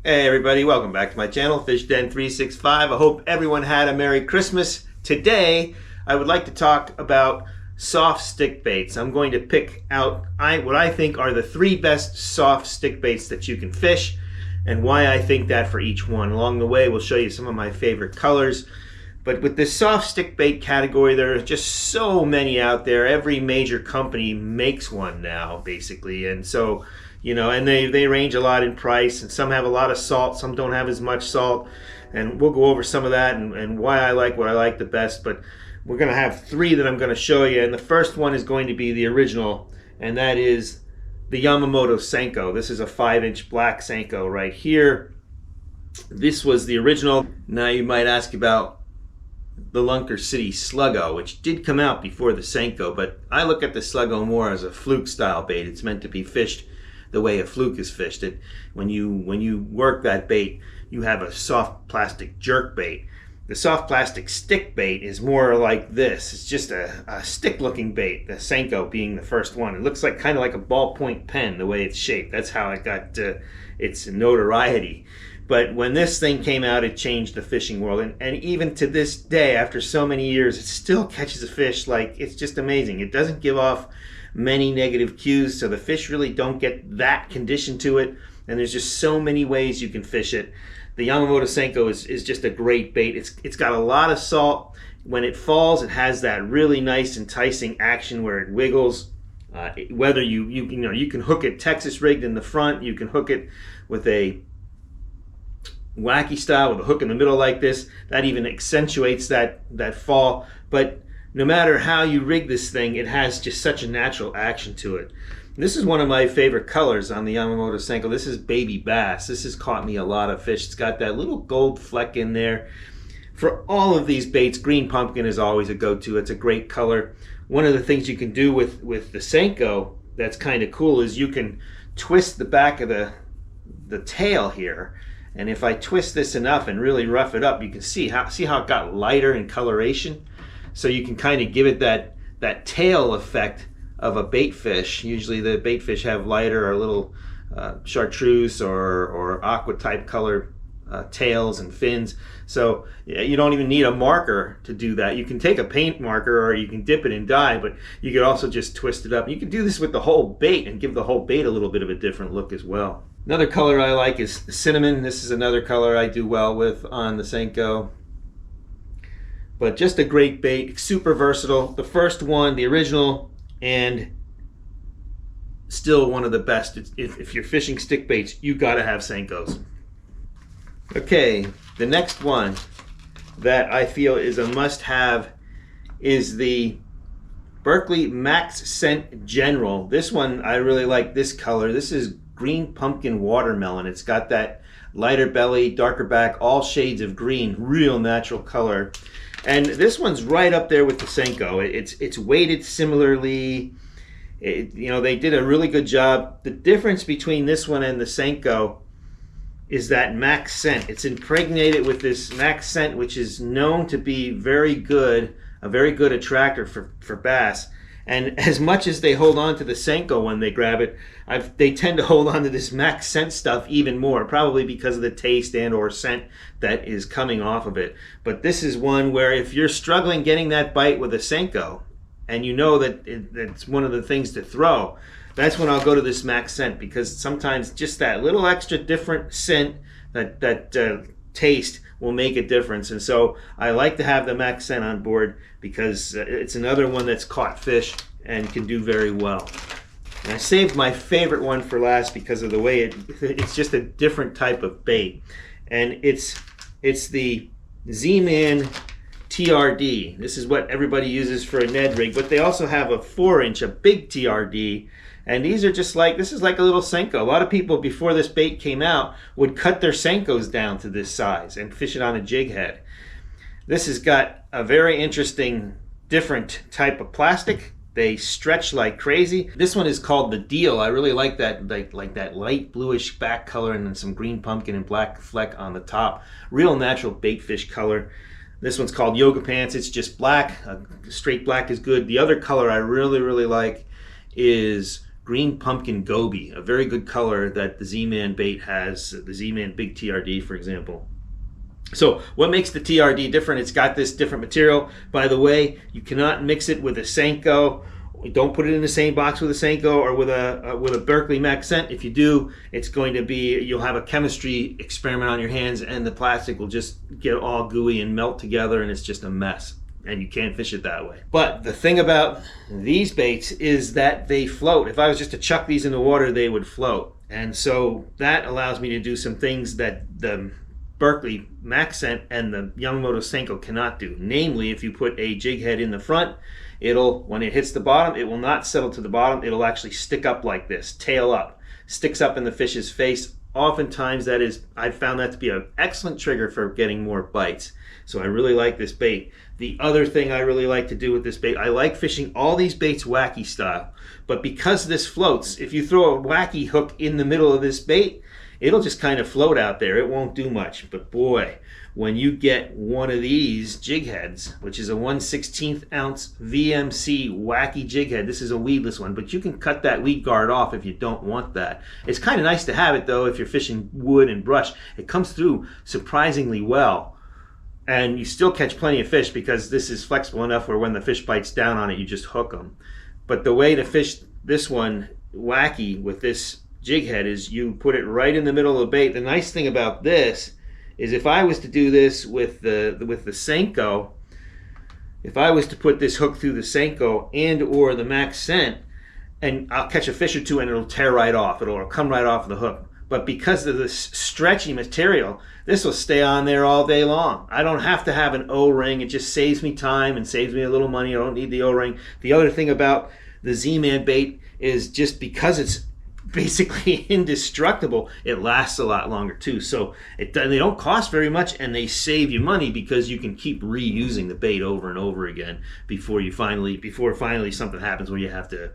Hey everybody, welcome back to my channel, Fish Den 365. I hope everyone had a Merry Christmas. Today, I would like to talk about soft stick baits. I'm going to pick out what I think are the 3 best soft stick baits that you can fish and why I think that for each one. Along the way, we'll show you some of my favorite colors. But with this soft stick bait category, there are just so many out there. Every major company makes one now, basically. And so, and they range a lot in price, and some have a lot of salt, some don't have as much salt. And we'll go over some of that and why I like what I like the best. But we're going to have 3 that I'm going to show you. And the first one is going to be the original, and that is the Yamamoto Senko. This is a 5-inch black Senko right here. This was the original. Now you might ask about the Lunker City Sluggo, which did come out before the Senko, but I look at the Sluggo more as a fluke style bait. It's meant to be fished the way a fluke is fished. When you work that bait, you have a soft plastic jerk bait. The soft plastic stick bait is more like this. It's just a stick looking bait, the Senko being the first one. It looks like kind of like a ballpoint pen the way it's shaped. That's how it got its notoriety. But when this thing came out, it changed the fishing world. And even to this day, after so many years, it still catches a fish like it's just amazing. It doesn't give off many negative cues, so the fish really don't get that condition to it. And there's just so many ways you can fish it. The Yamamoto Senko is just a great bait. It's got a lot of salt. When it falls, it has that really nice, enticing action where it wiggles. Whether you can hook it Texas rigged in the front, you can hook it with a wacky style with a hook in the middle like this. That even accentuates that fall. But no matter how you rig this thing, it has just such a natural action to it. This is one of my favorite colors on the Yamamoto Senko. This is baby bass. This has caught me a lot of fish. It's got that little gold fleck in there. For all of these baits, green pumpkin is always a go-to. It's a great color. One of the things you can do with the Senko that's kind of cool is you can twist the back of the tail here. And if I twist this enough and really rough it up, you can see how it got lighter in coloration. So you can kind of give it that tail effect of a bait fish. Usually the bait fish have lighter or little chartreuse or aqua type color tails and fins. So you don't even need a marker to do that. You can take a paint marker or you can dip it in dye, but you could also just twist it up. You can do this with the whole bait and give the whole bait a little bit of a different look as well. Another color I like is cinnamon. This is another color I do well with on the Senko. But just a great bait, super versatile. The first one, the original, and still one of the best. If you're fishing stick baits, you gotta have Senkos. Okay, the next one that I feel is a must-have is the Berkley Max Scent General. This one, I really like this color. This is green pumpkin watermelon. It's got that lighter belly, darker back, all shades of green, real natural color. And this one's right up there with the Senko. It's weighted similarly. They did a really good job. The difference between this one and the Senko is that Max Scent. It's impregnated with this Max Scent, which is known to be a very good attractor for bass. And as much as they hold on to the Senko when they grab it, they tend to hold on to this Max Scent stuff even more, probably because of the taste and or scent that is coming off of it. But this is one where if you're struggling getting that bite with a Senko, and you know that it's one of the things to throw, that's when I'll go to this Max Scent, because sometimes just that little extra different scent, that taste will make a difference. And so I like to have the Max Scent on board because it's another one that's caught fish and can do very well. And I saved my favorite one for last because of the way it's just a different type of bait. And it's the Z-Man TRD. This is what everybody uses for a Ned rig, but they also have a 4-inch, a big TRD. And these are just like, this is like a little Senko. A lot of people before this bait came out would cut their Senkos down to this size and fish it on a jig head. This has got a very interesting, different type of plastic. They stretch like crazy. This one is called the Deal. I really like that, like that light bluish back color and then some green pumpkin and black fleck on the top. Real natural bait fish color. This one's called Yoga Pants. It's just black. Straight black is good. The other color I really, really like is green pumpkin goby, a very good color that the Z-Man bait has, the Z-Man Big TRD, for example. So what makes the TRD different? It's got this different material. By the way, you cannot mix it with a Senko. Don't put it in the same box with a Senko or with a Berkley Maxent. If you do, it's going to be, you'll have a chemistry experiment on your hands, and the plastic will just get all gooey and melt together, and it's just a mess. And you can't fish it that way. But the thing about these baits is that they float. If I was just to chuck these in the water, they would float. And so that allows me to do some things that the Berkley Maxent and the Yamamoto Senko cannot do. Namely, if you put a jig head in the front, when it hits the bottom, it will not settle to the bottom. It'll actually stick up like this, tail up, sticks up in the fish's face. Oftentimes I've found that to be an excellent trigger for getting more bites. So I really like this bait. The other thing I really like to do with this bait, I like fishing all these baits wacky style. But because this floats, if you throw a wacky hook in the middle of this bait, it'll just kind of float out there. It won't do much. But boy, when you get one of these jig heads, which is a 1/16 ounce VMC wacky jig head, this is a weedless one, but you can cut that weed guard off if you don't want that. It's kind of nice to have it though if you're fishing wood and brush. It comes through surprisingly well. And you still catch plenty of fish because this is flexible enough where when the fish bites down on it, you just hook them. But the way to fish this one wacky with this jig head is you put it right in the middle of the bait. The nice thing about this is if I was to do this with the Senko, if I was to put this hook through the Senko and or the Maxent, and I'll catch a fish or two and it'll tear right off. It'll come right off the hook. But because of this stretchy material, this will stay on there all day long. I don't have to have an O-ring. It just saves me time and saves me a little money. I don't need the O-ring. The other thing about the Z-Man bait is just because it's basically indestructible, it lasts a lot longer too. So they don't cost very much, and they save you money because you can keep reusing the bait over and over again before finally something happens where you have to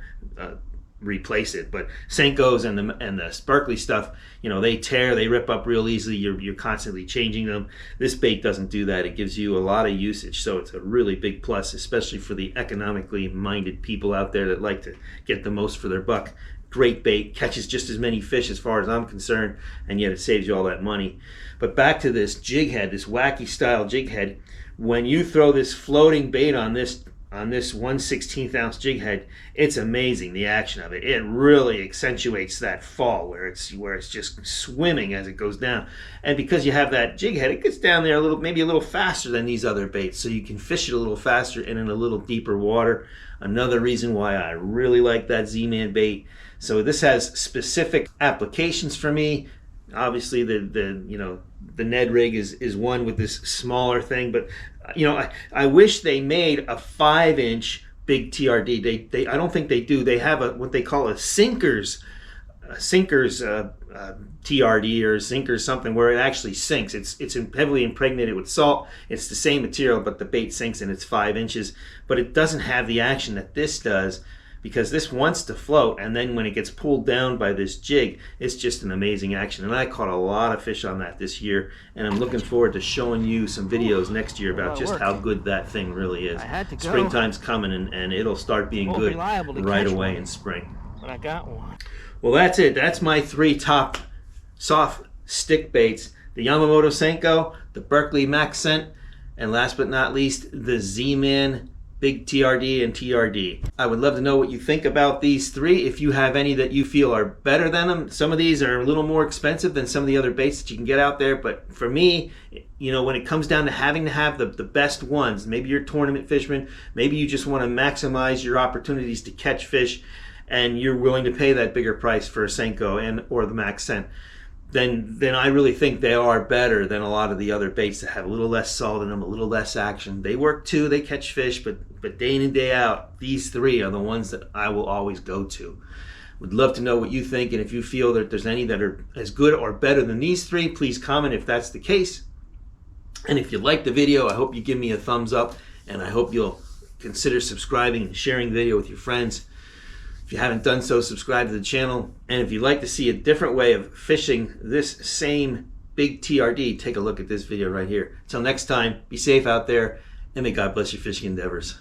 replace it. But Senkos and the Berkley stuff, they tear, they rip up real easily. You're constantly changing them. This bait doesn't do that. It gives you a lot of usage, so it's a really big plus, especially for the economically minded people out there that like to get the most for their buck. Great bait, catches just as many fish as far as I'm concerned, and yet it saves you all that money. But back to this jig head, this wacky style jig head. When you throw this floating bait on this 1/16 ounce jig head, it's amazing, the action of it. It really accentuates that fall where it's just swimming as it goes down. And because you have that jig head, it gets down there maybe a little faster than these other baits, so you can fish it a little faster and in a little deeper water. Another reason why I really like that Z-Man bait. So this has specific applications for me. Obviously the Ned rig is one with this smaller thing, but I wish they made a 5-inch big TRD. They I don't think they do. They have what they call a sinkers TRD or sinkers something where it actually sinks. It's heavily impregnated with salt. It's the same material, but the bait sinks and it's 5 inches. But it doesn't have the action that this does, because this wants to float, and then when it gets pulled down by this jig, it's just an amazing action. And I caught a lot of fish on that this year, and I'm looking forward to showing you some videos next year about just how good that thing really is. Springtime's coming, and it'll start being good right away in spring. But I got one. Well, that's it. That's my 3 top soft stick baits: the Yamamoto Senko, the Berkley Maxent, and last but not least, the Z-Man Big TRD and TRD. I would love to know what you think about these 3. If you have any that you feel are better than them. Some of these are a little more expensive than some of the other baits that you can get out there. But for me, when it comes down to having to have the best ones, maybe you're a tournament fisherman, maybe you just want to maximize your opportunities to catch fish, and you're willing to pay that bigger price for a Senko or the Maxent, then I really think they are better than a lot of the other baits that have a little less salt in them, a little less action. They work too, they catch fish, but day in and day out, these 3 are the ones that I will always go to. Would love to know what you think, and if you feel that there's any that are as good or better than these 3, please comment if that's the case. And if you like the video, I hope you give me a thumbs up, and I hope you'll consider subscribing and sharing the video with your friends. If you haven't done so, subscribe to the channel. And if you'd like to see a different way of fishing this same big TRD, take a look at this video right here. Until next time, be safe out there, and may God bless your fishing endeavors.